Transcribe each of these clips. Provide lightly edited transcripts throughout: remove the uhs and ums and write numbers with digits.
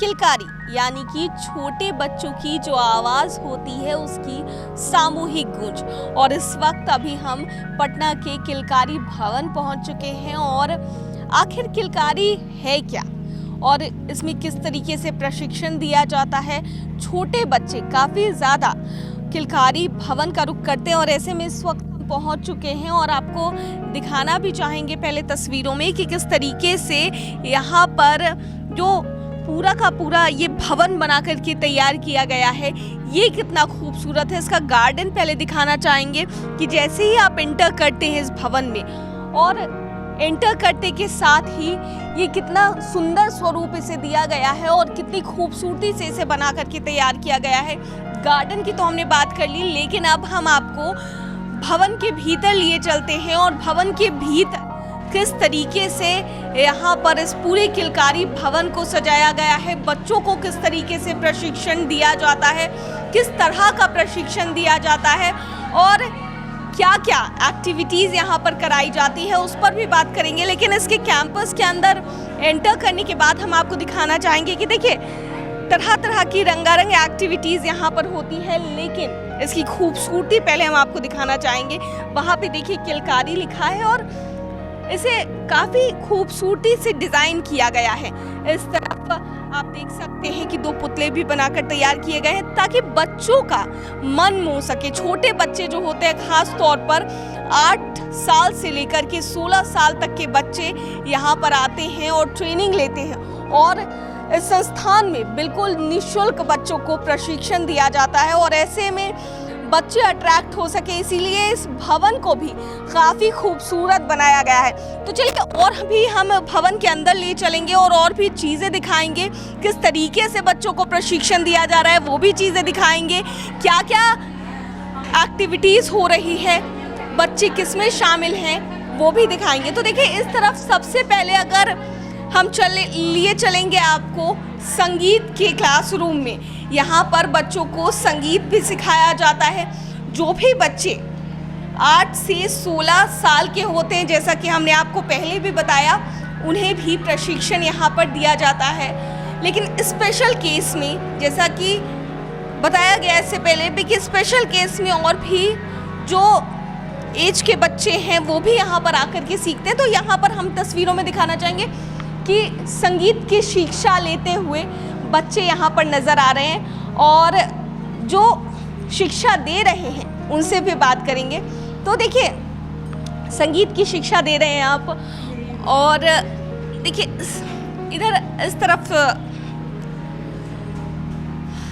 किलकारी यानी कि छोटे बच्चों की जो आवाज़ होती है उसकी सामूहिक गूंज। और इस वक्त अभी हम पटना के किलकारी भवन पहुंच चुके हैं। और आखिर किलकारी है क्या और इसमें किस तरीके से प्रशिक्षण दिया जाता है। छोटे बच्चे काफ़ी ज़्यादा किलकारी भवन का रुख करते हैं और ऐसे में इस वक्त हम पहुंच चुके हैं और आपको दिखाना भी चाहेंगे पहले तस्वीरों में कि किस तरीके से यहाँ पर जो पूरा का पूरा ये भवन बना करके तैयार किया गया है, ये कितना खूबसूरत है। इसका गार्डन पहले दिखाना चाहेंगे कि जैसे ही आप एंटर करते हैं इस भवन में और एंटर करते के साथ ही ये कितना सुंदर स्वरूप इसे दिया गया है और कितनी खूबसूरती से इसे बना करके तैयार किया गया है। गार्डन की तो हमने बात कर ली, लेकिन अब हम आपको भवन के भीतर लिए चलते हैं और भवन के भीतर किस तरीके से यहाँ पर इस पूरे किलकारी भवन को सजाया गया है, बच्चों को किस तरीके से प्रशिक्षण दिया जाता है, किस तरह का प्रशिक्षण दिया जाता है और क्या क्या एक्टिविटीज़ यहाँ पर कराई जाती है उस पर भी बात करेंगे। लेकिन इसके कैंपस के अंदर एंटर करने के बाद हम आपको दिखाना चाहेंगे कि देखिए तरह तरह की रंगारंग एक्टिविटीज़ यहाँ पर होती है, लेकिन इसकी खूबसूरती पहले हम आपको दिखाना चाहेंगे। वहाँ पे देखिए किलकारी लिखा है और इसे काफ़ी खूबसूरती से डिज़ाइन किया गया है। इस तरफ आप देख सकते हैं कि दो पुतले भी बनाकर तैयार किए गए हैं ताकि बच्चों का मन मोह सके। छोटे बच्चे जो होते हैं, खास तौर पर 8 साल से लेकर के 16 साल तक के बच्चे यहाँ पर आते हैं और ट्रेनिंग लेते हैं और इस संस्थान में बिल्कुल निःशुल्क बच्चों को प्रशिक्षण दिया जाता है और ऐसे में बच्चे अट्रैक्ट हो सके, इसीलिए इस भवन को भी काफ़ी खूबसूरत बनाया गया है। तो चलिए और भी हम भवन के अंदर ले चलेंगे और भी चीज़ें दिखाएंगे, किस तरीके से बच्चों को प्रशिक्षण दिया जा रहा है वो भी चीज़ें दिखाएंगे, क्या क्या एक्टिविटीज़ हो रही है, बच्चे किसमें शामिल हैं वो भी दिखाएंगे। तो देखिए इस तरफ सबसे पहले अगर हम लिए चलेंगे आपको संगीत के क्लासरूम में। यहाँ पर बच्चों को संगीत भी सिखाया जाता है। जो भी बच्चे 8 से 16 साल के होते हैं, जैसा कि हमने आपको पहले भी बताया, उन्हें भी प्रशिक्षण यहाँ पर दिया जाता है। लेकिन स्पेशल केस में, जैसा कि बताया गया इससे पहले भी, कि स्पेशल केस में और भी जो एज के बच्चे हैं वो भी यहाँ पर आकर के सीखते हैं। तो यहाँ पर हम तस्वीरों में दिखाना चाहेंगे कि संगीत की शिक्षा लेते हुए बच्चे यहाँ पर नज़र आ रहे हैं और जो शिक्षा दे रहे हैं उनसे भी बात करेंगे। तो देखिए संगीत की शिक्षा दे रहे हैं आप और देखिए इधर इस तरफ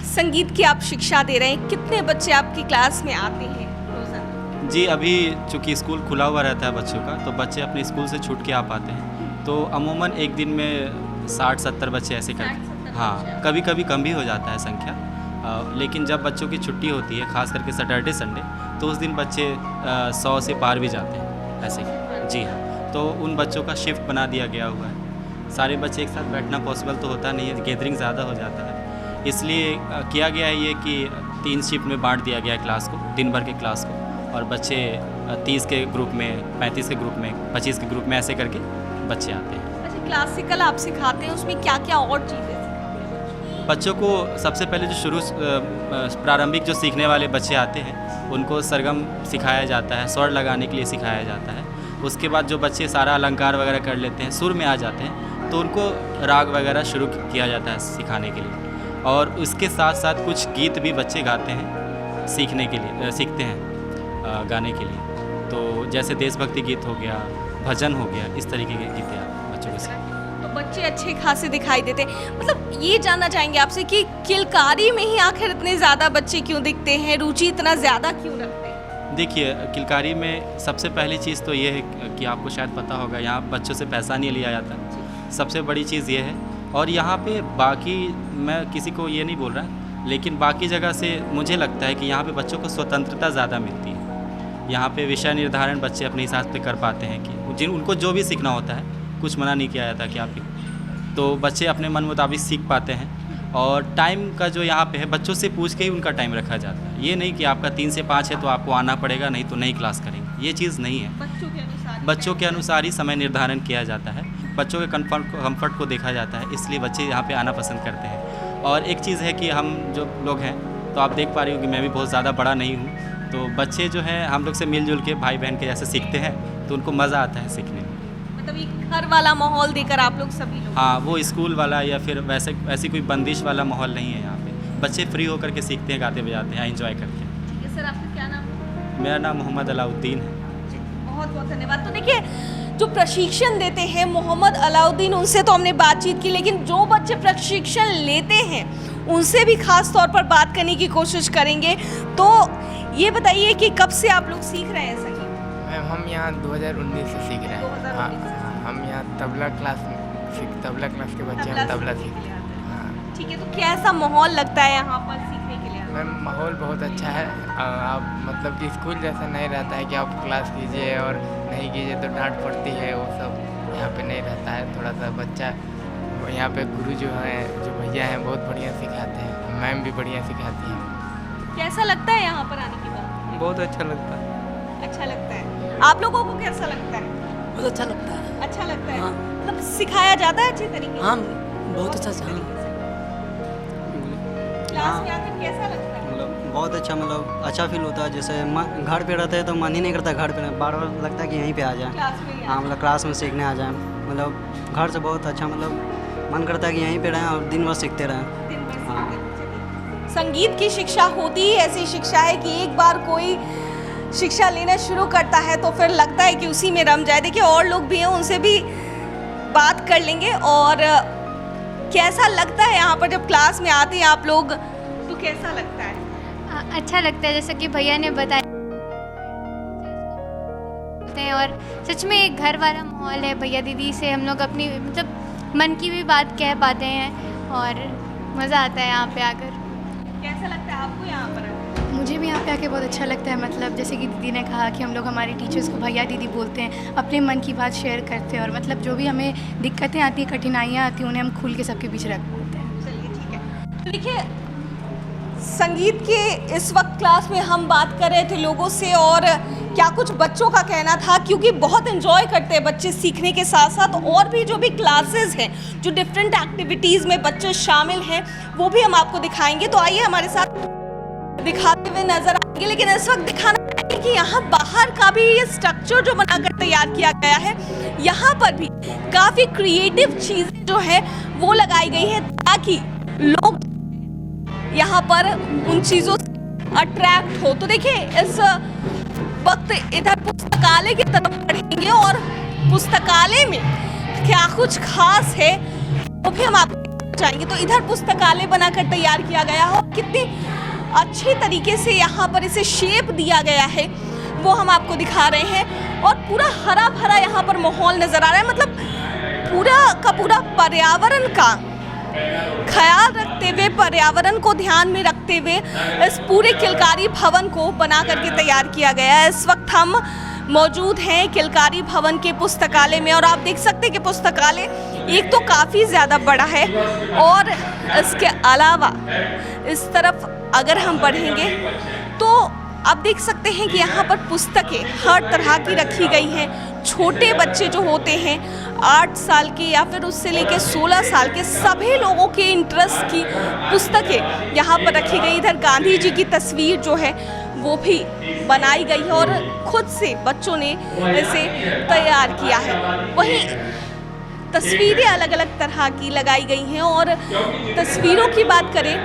संगीत की आप शिक्षा दे रहे हैं। कितने बच्चे आपकी क्लास में आते हैं रोज़ाना? जी, अभी चूँकि स्कूल खुला हुआ रहता है बच्चों का, तो बच्चे अपने स्कूल से छूट के आ पाते हैं। तो अमूमन एक दिन में 60-70 बच्चे ऐसे करते हैं। हाँ, कभी कभी कम भी हो जाता है संख्या, लेकिन जब बच्चों की छुट्टी होती है, खास करके सैटरडे संडे, तो उस दिन बच्चे 100 से पार भी जाते हैं ऐसे। जी हाँ, तो उन बच्चों का शिफ्ट बना दिया गया हुआ है। सारे बच्चे एक साथ बैठना पॉसिबल तो होता नहीं है, गैदरिंग ज़्यादा हो जाता है, इसलिए किया गया है ये कि 3 शिफ्ट में बांट दिया गया है क्लास को, दिन भर के क्लास को। और बच्चे 30 के ग्रुप में, 35 के ग्रुप में, 25 के ग्रुप में, ऐसे करके बच्चे आते हैं। अच्छा, क्लासिकल आप सिखाते हैं, उसमें क्या क्या और चीज़ें? बच्चों को सबसे पहले जो प्रारंभिक जो सीखने वाले बच्चे आते हैं उनको सरगम सिखाया जाता है, स्वर लगाने के लिए सिखाया जाता है। उसके बाद जो बच्चे सारा अलंकार वगैरह कर लेते हैं, सुर में आ जाते हैं, तो उनको राग वगैरह शुरू किया जाता है सिखाने के लिए। और उसके साथ साथ कुछ गीत भी बच्चे गाते हैं सीखने के लिए, सीखते हैं गाने के लिए। तो जैसे देशभक्ति गीत हो गया, भजन हो गया, इस तरीके के गीत आप बच्चों को सीखें। तो बच्चे अच्छे खासे दिखाई देते। मतलब ये जानना चाहेंगे आपसे कि किलकारी में ही आखिर इतने ज़्यादा बच्चे क्यों दिखते हैं, रुचि इतना ज़्यादा क्यों रखते हैं? देखिए, किलकारी में सबसे पहली चीज़ तो ये है कि आपको शायद पता होगा, यहाँ बच्चों से पैसा नहीं लिया जाता, सबसे बड़ी चीज़ ये है। और यहाँ पे बाकी, मैं किसी को ये नहीं बोल रहा, लेकिन बाकी जगह से मुझे लगता है कि यहाँ पे बच्चों को स्वतंत्रता ज़्यादा मिलती है। यहाँ पे विषय निर्धारण बच्चे अपने हिसाब से कर पाते हैं कि उनको जो भी सीखना होता है, कुछ मना नहीं किया जाता कि आप, तो बच्चे अपने मन मुताबिक सीख पाते हैं। और टाइम का जो यहाँ पे है, बच्चों से पूछ के ही उनका टाइम रखा जाता है। ये नहीं कि आपका 3 से 5 है तो आपको आना पड़ेगा, नहीं तो नहीं क्लास करेंगे, ये चीज़ नहीं है। बच्चों के अनुसार ही समय निर्धारण किया जाता है। बच्चों के कंफर्ट को देखा जाता है, इसलिए बच्चे यहाँ पे आना पसंद करते हैं। और एक चीज़ है कि हम जो लोग हैं, तो आप देख पा रही हो कि मैं भी बहुत ज़्यादा बड़ा नहीं हूँ, तो बच्चे जो हैं हम लोग से मिलजुल के भाई बहन के जैसे सीखते हैं, तो उनको मज़ा आता है सीखने में। मतलब एक घर वाला माहौल देकर आप लोग सभी लोग। हाँ, वो स्कूल वाला या फिर वैसी कोई बंदिश वाला माहौल नहीं है यहाँ पे। बच्चे फ्री होकर के सीखते हैं, गाते बजाते हैं, एंजॉय करके। ठीक है सर, आपका क्या नाम है? मेरा नाम मोहम्मद अलाउद्दीन है। बहुत बहुत धन्यवाद। तो देखिए, जो प्रशिक्षण देते हैं मोहम्मद अलाउद्दीन, उनसे तो हमने बातचीत की, लेकिन जो बच्चे प्रशिक्षण लेते हैं उनसे भी खास तौर पर बात करने की कोशिश करेंगे। तो ये बताइए कि कब से आप लोग सीख रहे हैं संगीत? मैम हम यहाँ 2019 से सीख रहे हैं। 2019 से। हाँ, हम यहाँ तबला क्लास के बच्चे हम तबला सीखते हैं। हाँ ठीक है, तो कैसा माहौल लगता है यहाँ पर सीखने के लिए? मैम माहौल बहुत अच्छा है। आप मतलब कि स्कूल जैसा नहीं रहता है कि आप क्लास कीजिए और नहीं कीजिए तो डांट पड़ती है, वो सब यहाँ पे नहीं रहता है। थोड़ा सा बच्चा यहाँ पे गुरु जो हैं, जो भैया हैं, बहुत बढ़िया सिखाते हैं, मैम भी बढ़िया सिखाती हैं। कैसा लगता है यहाँ पर आने के बाद? बहुत अच्छा लगता है। अच्छा लगता है। आप लोगों को कैसा लगता है? बहुत अच्छा लगता है। अच्छा लगता है। हाँ। मतलब सिखाया जाता है अच्छे तरीके से? हाँ, बहुत अच्छा से। तरीके से। क्लास में आकर कैसा लगता है? मतलब बहुत अच्छा, मतलब अच्छा फील होता है। जैसे घर पे रहते हैं तो मन ही नहीं करता घर पे, बार बार लगता है कि यहीं पे आ जाए। क्लास में ही हाँ, मतलब क्लास में सीखने आ जाए। मतलब घर से बहुत अच्छा, मतलब मन करता है कि यहीं पे रहें और दिन भर सीखते रहें। दिन भर हाँ। सीखते हैं। संगीत की शिक्षा होती ही ऐसी शिक्षा है कि एक बार कोई शिक्षा लेना शुरू करता है तो फिर लगता है कि उसी में रम जाए। देखिए, और लोग भी हैं, उनसे भी बात कर लेंगे। और कैसा लगता है यहाँ पर जब क्लास में आते हैं आप लोग, तो कैसा लगता है? अच्छा लगता है, जैसा कि भैया ने बताया। और सच में एक घर वाला माहौल है। भैया दीदी से हम लोग अपनी मतलब मन की भी बात कह पाते हैं और मज़ा आता है यहाँ पे आकर। कैसा लगता है आपको यहाँ पर? मुझे भी यहाँ पे आके बहुत अच्छा लगता है। मतलब जैसे कि दीदी ने कहा कि हम लोग हमारे टीचर्स को भैया दीदी बोलते हैं, अपने मन की बात शेयर करते हैं और मतलब जो भी हमें दिक्कतें आती हैं, कठिनाइयाँ आती हैं, उन्हें हम खुल के सबके बीच रख देते हैं। चलिए ठीक है। तो देखिए, संगीत के इस वक्त क्लास में हम बात कर रहे थे लोगों से और क्या कुछ बच्चों का कहना था, क्योंकि बहुत एंजॉय करते हैं बच्चे सीखने के साथ साथ। और भी जो भी क्लासेस हैं, जो डिफरेंट एक्टिविटीज़ में बच्चे शामिल हैं, वो भी हम आपको दिखाएंगे। तो आइए हमारे साथ दिखाते हुए नजर आएंगे। लेकिन इस वक्त दिखाना है कि यहाँ बाहर का भी ये स्ट्रक्चर जो बनाकर तैयार किया गया है, यहाँ पर भी काफ़ी क्रिएटिव चीज़ें जो है वो लगाई गई है, ताकि लोग यहाँ पर उन चीज़ों से अट्रैक्ट हो। तो देखिए, इस वक्त इधर पुस्तकालय की तरफ बढ़ेंगे और पुस्तकालय में क्या कुछ खास है वो भी हम आपको बताएंगे। तो इधर पुस्तकालय बनाकर तैयार किया गया है और कितनी अच्छी तरीके से यहाँ पर इसे शेप दिया गया है वो हम आपको दिखा रहे हैं। और पूरा हरा भरा यहाँ पर माहौल नजर आ रहा है। मतलब पूरा का पूरा पर्यावरण का ख्याल रखते हुए, पर्यावरण को ध्यान में रखते हुए इस पूरे किलकारी भवन को बना करके तैयार किया गया है। इस वक्त हम मौजूद हैं किलकारी भवन के पुस्तकालय में और आप देख सकते हैं कि पुस्तकालय एक तो काफ़ी ज़्यादा बड़ा है और इसके अलावा इस तरफ अगर हम बढ़ेंगे तो आप देख सकते हैं कि यहाँ पर पुस्तकें हर तरह की रखी गई हैं। छोटे बच्चे जो होते हैं 8 साल के या फिर उससे लेके 16 साल के, सभी लोगों के इंटरेस्ट की पुस्तकें यहाँ पर रखी गई। इधर गांधी जी की तस्वीर जो है वो भी बनाई गई है और खुद से बच्चों ने इसे तैयार किया है। वहीं तस्वीरें अलग अलग तरह की लगाई गई हैं और तस्वीरों की बात करें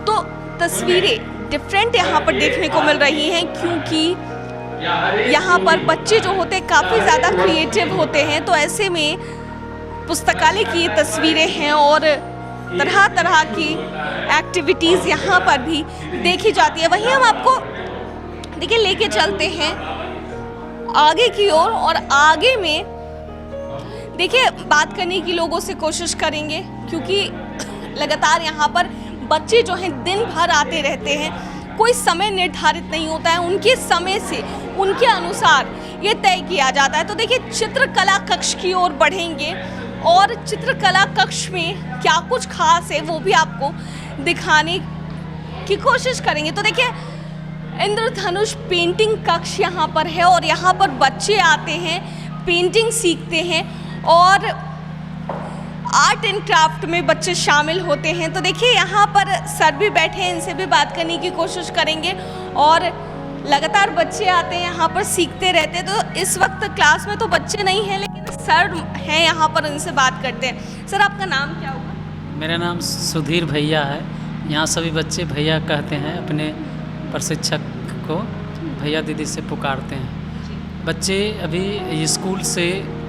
तो तस्वीरें डिफरेंट यहाँ पर देखने को मिल रही हैं, क्योंकि यहाँ पर बच्चे जो होते हैं काफ़ी ज़्यादा क्रिएटिव होते हैं। तो ऐसे में पुस्तकालय की ये तस्वीरें हैं और तरह तरह की एक्टिविटीज़ यहाँ पर भी देखी जाती है। वहीं हम आपको देखिए लेके चलते हैं आगे की ओर और आगे में देखिए बात करने की लोगों से कोशिश करेंगे, क्योंकि लगातार यहाँ पर बच्चे जो हैं दिन भर आते रहते हैं। कोई समय निर्धारित नहीं होता है, उनके समय से उनके अनुसार ये तय किया जाता है। तो देखिए चित्रकला कक्ष की ओर बढ़ेंगे और चित्रकला कक्ष में क्या कुछ खास है वो भी आपको दिखाने की कोशिश करेंगे। तो देखिए इंद्रधनुष पेंटिंग कक्ष यहाँ पर है और यहाँ पर बच्चे आते हैं, पेंटिंग सीखते हैं और आर्ट एंड क्राफ्ट में बच्चे शामिल होते हैं। तो देखिए यहाँ पर सर भी बैठे हैं, इनसे भी बात करने की कोशिश करेंगे और लगातार बच्चे आते हैं यहाँ पर, सीखते रहते हैं। तो इस वक्त क्लास में तो बच्चे नहीं हैं लेकिन सर हैं यहाँ पर, इनसे बात करते हैं। सर आपका नाम क्या होगा? मेरा नाम सुधीर भैया है। यहाँ सभी बच्चे भैया कहते हैं, अपने प्रशिक्षक को भैया दीदी से पुकारते हैं। बच्चे अभी स्कूल से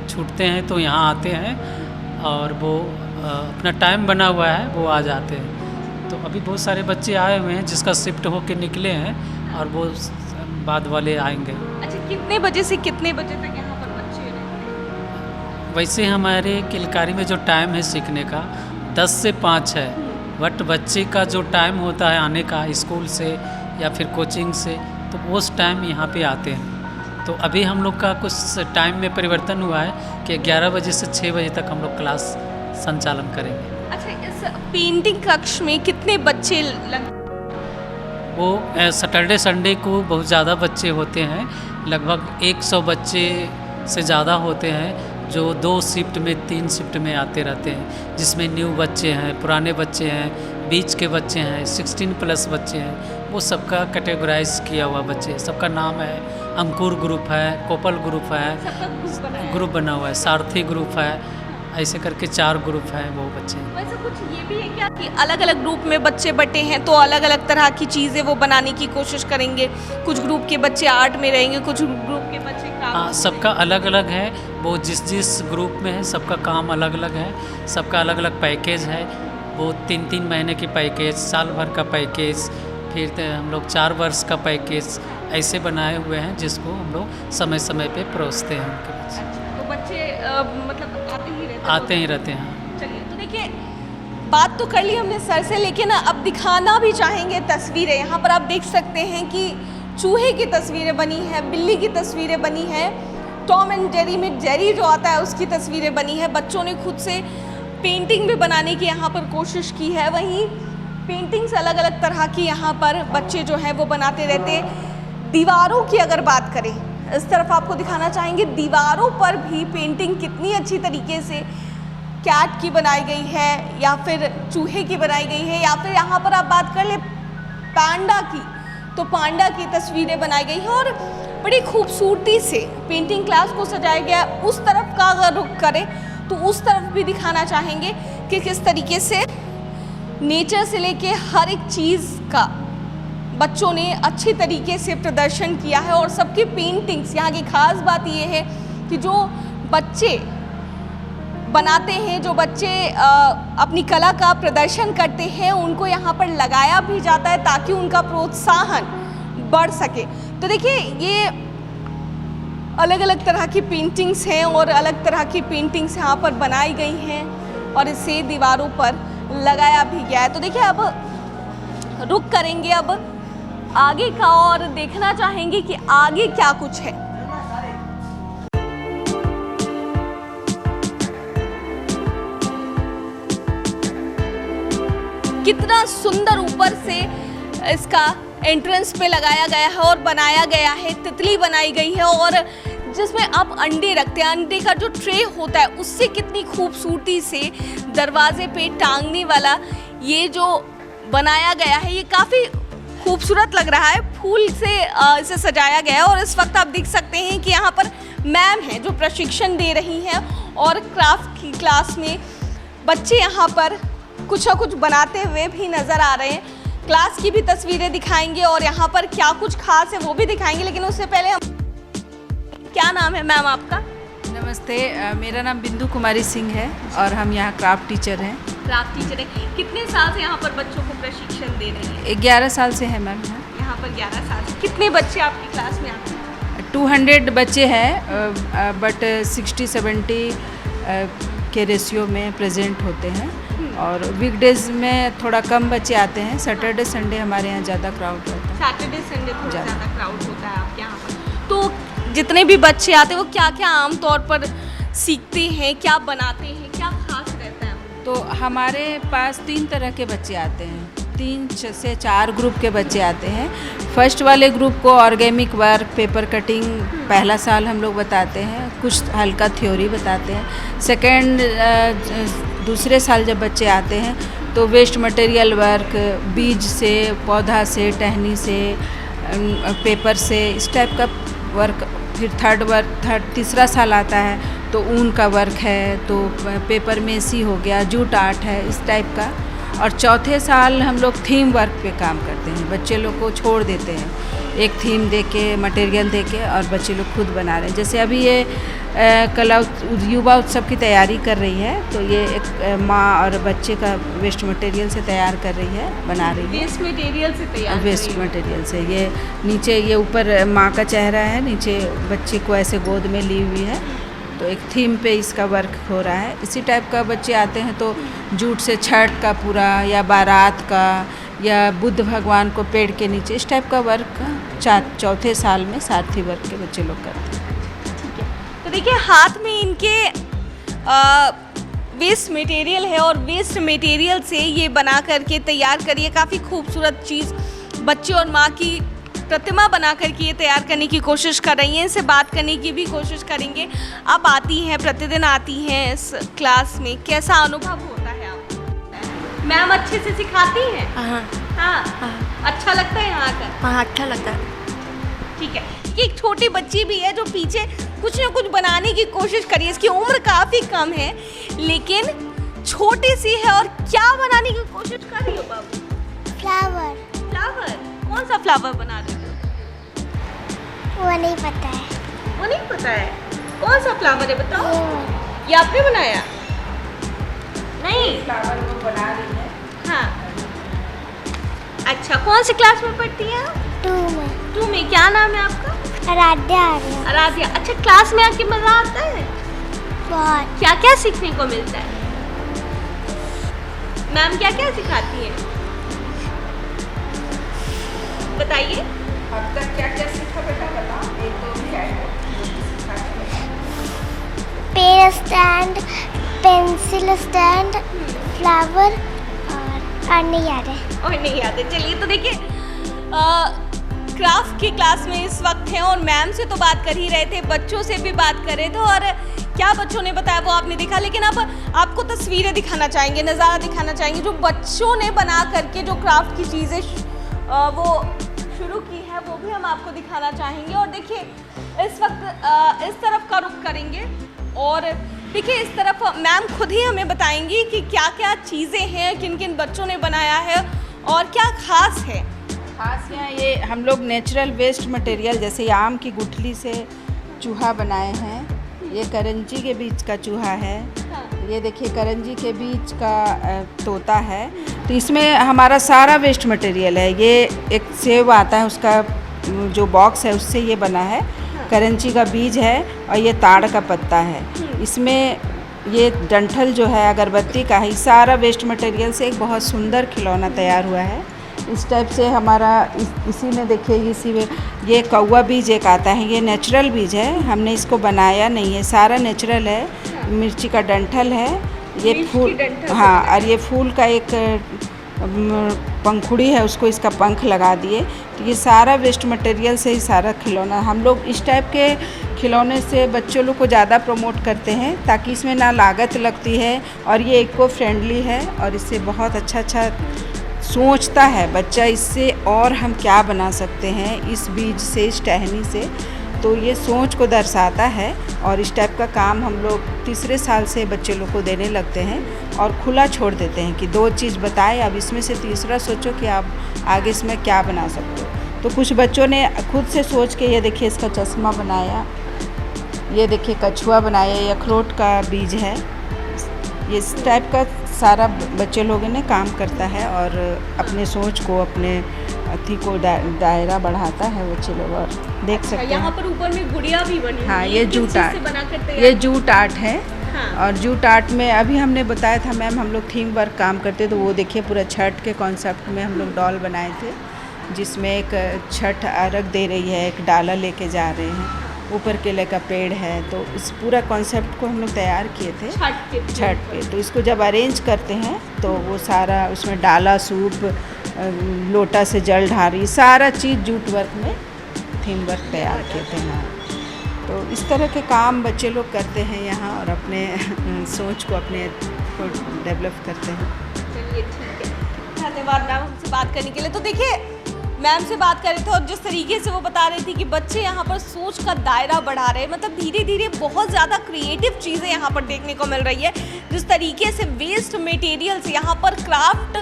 छूटते हैं तो यहाँ आते हैं और वो अपना टाइम बना हुआ है, वो आ जाते हैं। तो अभी बहुत सारे बच्चे आए हुए हैं जिसका शिफ्ट होके निकले हैं और वो बाद वाले आएंगे। अच्छा, कितने बजे से कितने बजे तक यहाँ पर बच्चे रहते हैं? वैसे हमारे किलकारी में जो टाइम है सीखने का 10 से 5 है, बट बच्चे का जो टाइम होता है आने का स्कूल से या फिर कोचिंग से, तो उस टाइम यहाँ पे आते हैं। तो अभी हम लोग का कुछ टाइम में परिवर्तन हुआ है कि 11 बजे से 6 बजे तक हम लोग क्लास संचालन करेंगे। अच्छा, इस पेंटिंग कक्ष में कितने बच्चे वो सैटरडे संडे को बहुत ज़्यादा बच्चे होते हैं, लगभग 100 बच्चे से ज़्यादा होते हैं जो 2 शिफ्ट में 3 शिफ्ट में आते रहते हैं, जिसमें न्यू बच्चे हैं, पुराने बच्चे हैं, बीच के बच्चे हैं, 16+ बच्चे हैं। वो सबका कैटेगराइज किया हुआ बच्चे, सबका नाम है, अंकुर ग्रुप है, कोपल ग्रुप है, ग्रुप बना हुआ है, सारथी ग्रुप है, ऐसे करके 4 ग्रुप हैं वो बच्चे। वैसे कुछ ये भी है क्या कि अलग अलग ग्रुप में बच्चे बटे हैं तो अलग अलग तरह की चीज़ें वो बनाने की कोशिश करेंगे? कुछ ग्रुप के बच्चे आर्ट में रहेंगे, कुछ ग्रुप के बच्चे हाँ, सबका अलग अलग है। वो जिस ग्रुप में है सबका काम अलग अलग है, सबका अलग अलग पैकेज है। वो 3-3 महीने की पैकेज, साल भर का पैकेज, फिर हम लोग 4 वर्ष का पैकेज ऐसे बनाए हुए हैं जिसको हम लोग समय समय पे परोसते हैं उनके बच्चे। तो बच्चे मतलब आते ही रहते हैं। चलिए, तो देखिए बात तो कर ली हमने सर से, लेकिन अब दिखाना भी चाहेंगे तस्वीरें। यहाँ पर आप देख सकते हैं कि चूहे की तस्वीरें बनी हैं, बिल्ली की तस्वीरें बनी हैं, टॉम एंड जेरी में जेरी जो आता है उसकी तस्वीरें बनी है। बच्चों ने खुद से पेंटिंग भी बनाने की यहाँ पर कोशिश की है। वहीं पेंटिंग्स अलग अलग तरह की यहाँ पर बच्चे जो हैं वो बनाते रहते हैं। दीवारों की अगर बात करें, इस तरफ आपको दिखाना चाहेंगे, दीवारों पर भी पेंटिंग कितनी अच्छी तरीके से कैट की बनाई गई है या फिर चूहे की बनाई गई है, या फिर यहाँ पर आप बात कर ले पांडा की, तो पांडा की तस्वीरें बनाई गई हैं और बड़ी खूबसूरती से पेंटिंग क्लास को सजाया गया। उस तरफ का अगर रुख करें तो उस तरफ भी दिखाना चाहेंगे कि किस तरीके से नेचर से लेके हर एक चीज़ का बच्चों ने अच्छी तरीके से प्रदर्शन किया है। और सबकी पेंटिंग्स, यहाँ की खास बात ये है कि जो बच्चे बनाते हैं, जो बच्चे अपनी कला का प्रदर्शन करते हैं, उनको यहाँ पर लगाया भी जाता है ताकि उनका प्रोत्साहन बढ़ सके। तो देखिए ये अलग अलग तरह की पेंटिंग्स हैं और अलग तरह की पेंटिंग्स यहाँ पर बनाई गई हैं और इसे दीवारों पर लगाया भी गया है। तो देखिए अब रुक करेंगे अब आगे का और देखना चाहेंगे कि आगे क्या कुछ है। कितना सुंदर ऊपर से इसका एंट्रेंस पे लगाया गया है और बनाया गया है, तितली बनाई गई है और जिसमें आप अंडे रखते हैं, अंडे का जो ट्रे होता है उससे कितनी खूबसूरती से दरवाजे पे टांगने वाला ये जो बनाया गया है, ये काफ़ी खूबसूरत लग रहा है। फूल से इसे सजाया गया है और इस वक्त आप देख सकते हैं कि यहाँ पर मैम हैं जो प्रशिक्षण दे रही हैं और क्राफ्ट की क्लास में बच्चे यहाँ पर कुछ ना कुछ बनाते हुए भी नज़र आ रहे हैं। क्लास की भी तस्वीरें दिखाएंगे और यहाँ पर क्या कुछ खास है वो भी दिखाएंगे, लेकिन उससे पहले हम, क्या नाम है मैम आपका? नमस्ते, मेरा नाम बिंदु कुमारी सिंह है और हम यहाँ क्राफ्ट टीचर हैं। क्राफ्ट टीचर है, कितने साल से यहाँ पर बच्चों को प्रशिक्षण दे रही हैं? 11 साल से है मैम यहाँ पर 11 साल से। कितने बच्चे आपकी क्लास में आते हैं? 200 बच्चे हैं, बट 60-70 के रेशियो में प्रेजेंट होते हैं और वीकडेज में थोड़ा कम बच्चे आते हैं। सैटरडे संडे हमारे यहाँ ज़्यादा क्राउड रहता है। सैटरडे संडे थोड़ा ज़्यादा क्राउड होता है आपके यहाँ पर। तो जितने भी बच्चे आते हैं वो क्या क्या आम तौर पर सीखते हैं, क्या बनाते हैं, क्या खास रहता है? तो हमारे पास 3 तरह के बच्चे आते हैं। 3 से 4 ग्रुप के बच्चे आते हैं। फर्स्ट वाले ग्रुप को ऑर्गेनिक वर्क, पेपर कटिंग पहला साल हम लोग बताते हैं, कुछ हल्का थ्योरी बताते हैं। सेकेंड दूसरे साल जब बच्चे आते हैं तो वेस्ट मटेरियल वर्क, बीज से, पौधा से, टहनी से, पेपर से, इस टाइप का वर्क। फिर तीसरा साल आता है तो ऊन का वर्क है, तो पेपर मेसी हो गया, जूट आर्ट है, इस टाइप का। और चौथे साल हम लोग थीम वर्क पे काम करते हैं, बच्चे लोग को छोड़ देते हैं एक थीम दे के, मटेरियल दे के, और बच्चे लोग खुद बना रहे हैं। जैसे अभी ये कला युवा उत्सव की तैयारी कर रही है, तो ये एक माँ और बच्चे का वेस्ट मटेरियल से तैयार कर रही है, बना रही है। वेस्ट मटेरियल से तैयार, वेस्ट मटेरियल से। ये नीचे ये ऊपर माँ का चेहरा है, नीचे बच्चे को ऐसे गोद में ली हुई है, तो एक थीम पे इसका वर्क हो रहा है। इसी टाइप का बच्चे आते हैं तो जूट से छठ का पूरा, या बारात का, या बुद्ध भगवान को पेड़ के नीचे, इस टाइप का वर्क चौथे साल में सारथी वर्क के बच्चे लोग करते हैं। तो देखिए हाथ में इनके वेस्ट मटेरियल है और वेस्ट मटेरियल से ये बना करके तैयार करिए काफ़ी खूबसूरत चीज़ बच्चे और माँ की प्रतिमा बना करके ये तैयार करने की कोशिश कर रही हैं। इनसे बात करने की भी कोशिश करेंगे। आप आती हैं, प्रतिदिन आती हैं इस क्लास में, कैसा अनुभव होता है आपको? मैम अच्छे से सिखाती हैं? हाँ। अच्छा लगता है यहाँ आकर? हाँ, अच्छा लगता है। ठीक है। कि एक छोटी बच्ची भी है जो पीछे कुछ ना कुछ बनाने की कोशिश करी है। इसकी उम्र काफ़ी कम है लेकिन छोटी सी है, और क्या बनाने की कोशिश कर रही हो बाबू? फ्लावर। फ्लावर? कौन सा फ्लावर बना रही हो? वो नहीं पता है। वो नहीं पता है? कौन सा फ्लावर है बताओ? ये आपने बनाया? नहीं, फ्लावर वो बना रही है। हाँ। अच्छा, कौन सी क्लास में पढ़ती हैं आप? 2 में। 2 में। क्या नाम है आपका? आराध्या आर्या। आराध्या। अच्छा, क्लास में आके मजा आता है? बहुत। क्या क्या सीखने को मिलता है? मैम क्या क्या सिखाती हैं? बताइए। अब तक क्या क्या सीखा बेटा, बताओ। एक तो भी है pen stand, pencil stand, flower, और नहीं याद है। और नहीं याद है। चलिए, तो देखिए क्राफ्ट की क्लास में इस वक्त हैं और मैम से तो बात कर ही रहे थे, बच्चों से भी बात कर रहे थे, और क्या बच्चों ने बताया वो आपने देखा। लेकिन अब आपको तस्वीरें दिखाना चाहेंगे, नज़ारा दिखाना चाहेंगे जो बच्चों ने बना करके जो क्राफ्ट की चीज़ें वो शुरू की है, वो भी हम आपको दिखाना चाहेंगे। और देखिए इस वक्त इस तरफ का रुख करेंगे और देखिए इस तरफ मैम खुद ही हमें बताएंगी कि क्या क्या चीज़ें हैं, किन किन बच्चों ने बनाया है और क्या खास है। खास यहाँ ये हम लोग नेचुरल वेस्ट मटेरियल, जैसे आम की गुठली से चूहा बनाए हैं। ये करंजी के बीज का चूहा है। ये देखिए करंजी के बीज का तोता है। तो इसमें हमारा सारा वेस्ट मटेरियल है। ये एक सेब आता है, उसका जो बॉक्स है उससे ये बना है। करंजी का बीज है और ये ताड़ का पत्ता है। इसमें ये डंठल जो है अगरबत्ती का है। सारा वेस्ट मटेरियल से एक बहुत सुंदर खिलौना तैयार हुआ है। इस टाइप से हमारा इसी में देखिए, इसी में ये कौवा बीज एक आता है। ये नेचुरल बीज है, हमने इसको बनाया नहीं है, सारा नेचुरल है। मिर्ची का डंठल है, ये फूल, हाँ, और ये फूल का एक पंखुड़ी है, उसको इसका पंख लगा दिए। तो ये सारा वेस्ट मटेरियल से ही सारा खिलौना। हम लोग इस टाइप के खिलौने से बच्चों लोग को ज़्यादा प्रमोट करते हैं ताकि इसमें ना लागत लगती है और ये इको फ्रेंडली है और इससे बहुत अच्छा सोचता है बच्चा, इससे और हम क्या बना सकते हैं इस बीज से, इस टहनी से। तो ये सोच को दर्शाता है और इस टाइप का काम हम लोग तीसरे साल से बच्चे लोग को देने लगते हैं और खुला छोड़ देते हैं कि 2 चीज़ बताए, अब इसमें से तीसरा सोचो कि आप आगे इसमें क्या बना सकते हो। तो कुछ बच्चों ने खुद से सोच के, ये देखिए इसका चश्मा बनाया, ये देखिए कछुआ बनाया, ये अखरोट का बीज है। ये इस टाइप का सारा बच्चे लोगों ने काम करता है और अपने सोच को, अपने अति को दायरा बढ़ाता है बच्चे लोग। और देख सकते हैं यहाँ पर ऊपर में गुड़िया भी बनी। हाँ, ये जूट आर्ट, ये जूट आर्ट है। हाँ। और जूट आर्ट में अभी हमने बताया था मैम, हम लोग थीम वर्क काम करते, तो वो देखिए पूरा छठ के कॉन्सेप्ट में हम लोग डॉल बनाए थे, जिसमें एक छठ अर्घ दे रही है, एक डाला लेके जा रहे हैं, ऊपर केले का पेड़ है। तो इस पूरा कॉन्सेप्ट को हम लोग तैयार किए थे छठ पे। तो इसको जब अरेंज करते हैं तो वो सारा उसमें डाला, सूप, लोटा से जल ढारी, सारा चीज़ जूट वर्क में थीम वर्क तैयार किए थे। हाँ, तो इस तरह के काम बच्चे लोग करते हैं यहाँ और अपने सोच को अपने को डेवलप करते हैं। चलिए ठीक है, धन्यवाद मैम हमसे बात करने के लिए। तो देखिए मैम से बात कर रहे थे और जिस तरीके से वो बता रही थी कि बच्चे यहाँ पर सोच का दायरा बढ़ा रहे हैं, मतलब धीरे धीरे बहुत ज़्यादा क्रिएटिव चीज़ें यहाँ पर देखने को मिल रही है। जिस तरीके से वेस्ट मटेरियल से यहाँ पर क्राफ्ट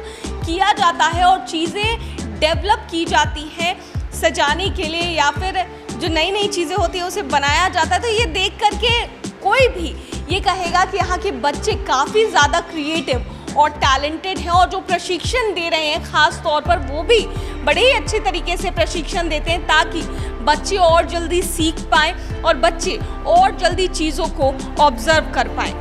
किया जाता है और चीज़ें डेवलप की जाती हैं सजाने के लिए, या फिर जो नई नई चीज़ें होती हैं उसे बनाया जाता है, तो ये देख करके कोई भी ये कहेगा कि यहाँ के बच्चे काफ़ी ज़्यादा क्रिएटिव और टैलेंटेड हैं। और जो प्रशिक्षण दे रहे हैं ख़ास तौर पर वो भी बड़े ही अच्छे तरीके से प्रशिक्षण देते हैं ताकि बच्चे और जल्दी सीख पाएँ और बच्चे और जल्दी चीज़ों को ऑब्जर्व कर पाएँ।